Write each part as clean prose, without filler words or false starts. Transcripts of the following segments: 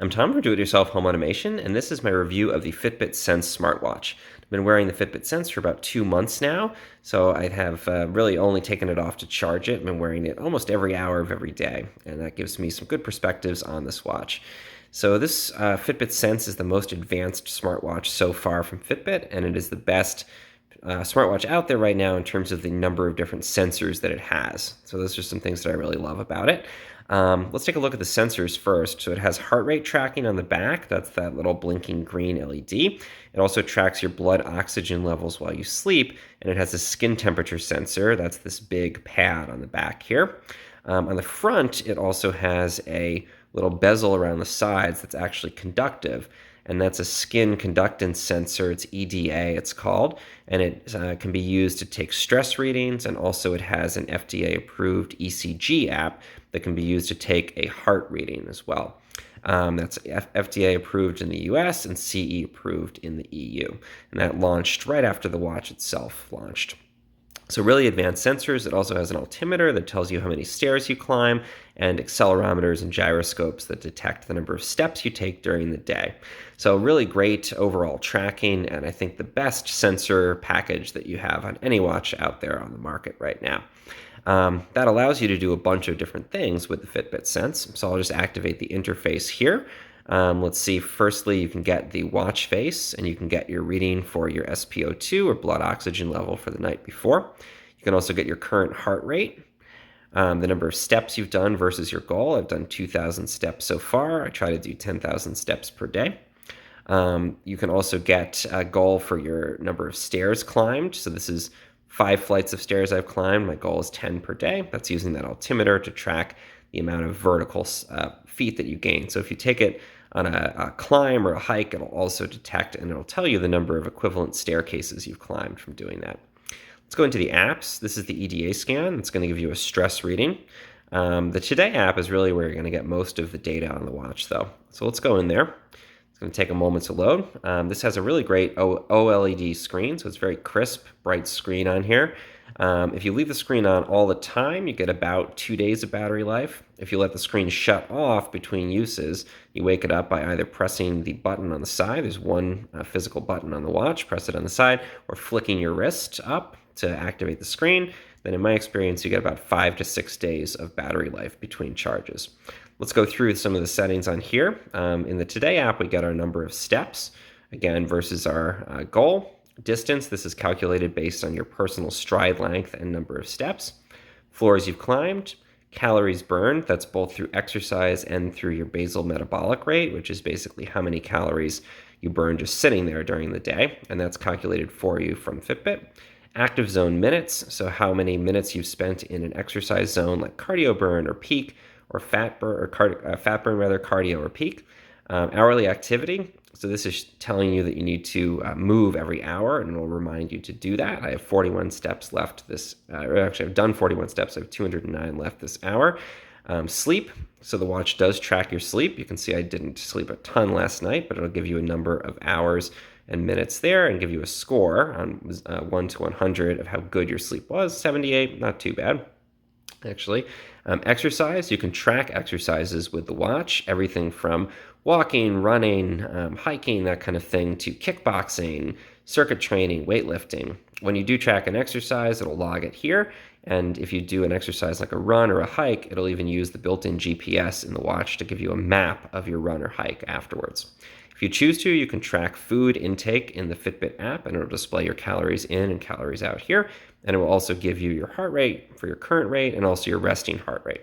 I'm Tom from Do-It-Yourself Home Automation, and this is my review of the Fitbit Sense smartwatch. I've been wearing the Fitbit Sense for about 2 months now, so I have really only taken it off to charge it. I've been wearing it almost every hour of every day, and that gives me some good perspectives on this watch. So this Fitbit Sense is the most advanced smartwatch so far from Fitbit, and it is the best smartwatch out there right now in terms of the number of different sensors that it has. So those are some things that I really love about it. Let's take a look at the sensors first. So it has heart rate tracking on the back. That's that little blinking green LED. It also tracks your blood oxygen levels while you sleep. And it has a skin temperature sensor. That's this big pad on the back here. On the front, it also has a little bezel around the sides that's actually conductive. And that's a skin conductance sensor. It's EDA, it's called, and it can be used to take stress readings, and also it has an FDA-approved ECG app that can be used to take a heart reading as well. That's FDA approved in the US and CE approved in the EU, and that launched right after the watch itself launched. So really advanced sensors. It also has an altimeter that tells you how many stairs you climb, and accelerometers and gyroscopes that detect the number of steps you take during the day. So really great overall tracking, and I think the best sensor package that you have on any watch out there on the market right now. That allows you to do a bunch of different things with the Fitbit Sense. So I'll just activate the interface here. Let's see, firstly, you can get the watch face, and you can get your reading for your SpO2 or blood oxygen level for the night before. You can also get your current heart rate, the number of steps you've done versus your goal. I've done 2,000 steps so far. I try to do 10,000 steps per day. You can also get a goal for your number of stairs climbed. So this is 5 flights of stairs I've climbed. My goal is 10 per day. That's using that altimeter to track the amount of vertical feet that you gain. So if you take it on a climb or a hike, it'll also detect, and it'll tell you the number of equivalent staircases you've climbed from doing that. Let's go into the apps. This is the EDA Scan. It's going to give you a stress reading. The Today app is really where you're going to get most of the data on the watch, though. So let's go in there. It's going to take a moment to load. This has a really great OLED screen, so it's very crisp, bright screen on here. If you leave the screen on all the time, you get about 2 days of battery life. If you let the screen shut off between uses, you wake it up by either pressing the button on the side. There's one physical button on the watch. Press it on the side, or flicking your wrist up to activate the screen. Then in my experience, you get about 5 to 6 days of battery life between charges. Let's go through some of the settings on here. In the Today app, we get our number of steps, again, versus our goal. Distance, this is calculated based on your personal stride length and number of steps. Floors you've climbed. Calories burned, that's both through exercise and through your basal metabolic rate, which is basically how many calories you burn just sitting there during the day, and that's calculated for you from Fitbit. Active zone minutes, so how many minutes you've spent in an exercise zone like cardio burn or peak, or fat burn, cardio or peak. Hourly activity, so this is telling you that you need to move every hour, and it'll remind you to do that. I have 41 steps left I've done 41 steps. I have 209 left this hour. Sleep, so the watch does track your sleep. You can see I didn't sleep a ton last night, but it'll give you a number of hours and minutes there and give you a score on 1 to 100 of how good your sleep was. 78, not too bad, actually. Exercise, you can track exercises with the watch, everything from walking, running, hiking, that kind of thing, to kickboxing, circuit training, weightlifting. When you do track an exercise, it'll log it here, and if you do an exercise like a run or a hike, it'll even use the built-in GPS in the watch to give you a map of your run or hike afterwards. If you choose to, you can track food intake in the Fitbit app, and it'll display your calories in and calories out here, and it will also give you your heart rate for your current rate and also your resting heart rate.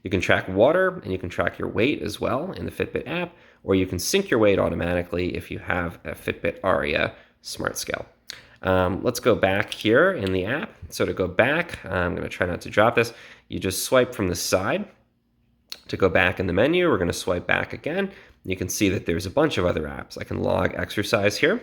You can track water, and you can track your weight as well in the Fitbit app, or you can sync your weight automatically if you have a Fitbit Aria Smart Scale. Let's go back here in the app. So to go back, I'm going to try not to drop this. You just swipe from the side. To go back in the menu, we're going to swipe back again. You can see that there's a bunch of other apps. I can log exercise here.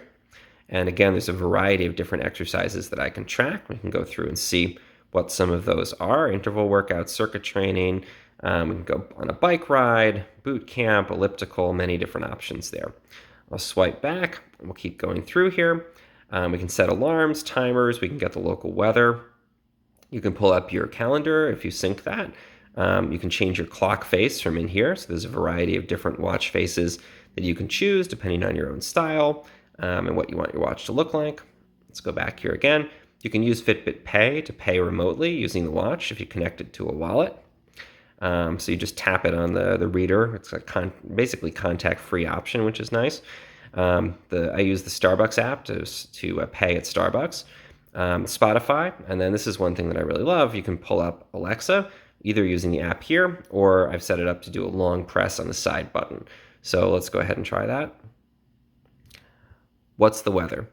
And again, there's a variety of different exercises that I can track. We can go through and see what some of those are. Interval workouts, circuit training. We can go on a bike ride, boot camp, elliptical, many different options there. I'll swipe back, and we'll keep going through here. We can set alarms, timers. We can get the local weather. You can pull up your calendar if you sync that. You can change your clock face from in here. So there's a variety of different watch faces that you can choose depending on your own style and what you want your watch to look like. Let's go back here again. You can use Fitbit Pay to pay remotely using the watch if you connect it to a wallet. So you just tap it on the reader. It's a basically contact-free option, which is nice. I use the Starbucks app to pay at Starbucks. Spotify, and then this is one thing that I really love. You can pull up Alexa, either using the app here, or I've set it up to do a long press on the side button. So let's go ahead and try that. What's the weather?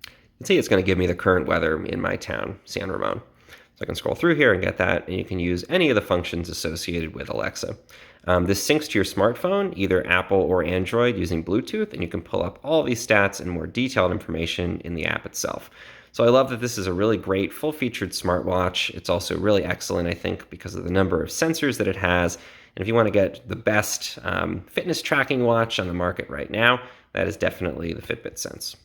You can see it's going to give me the current weather in my town, San Ramon. So I can scroll through here and get that, and you can use any of the functions associated with Alexa. This syncs to your smartphone, either Apple or Android, using Bluetooth, and you can pull up all these stats and more detailed information in the app itself. So I love that this is a really great full-featured smartwatch. It's also really excellent, I think, because of the number of sensors that it has. And if you want to get the best fitness tracking watch on the market right now, that is definitely the Fitbit Sense.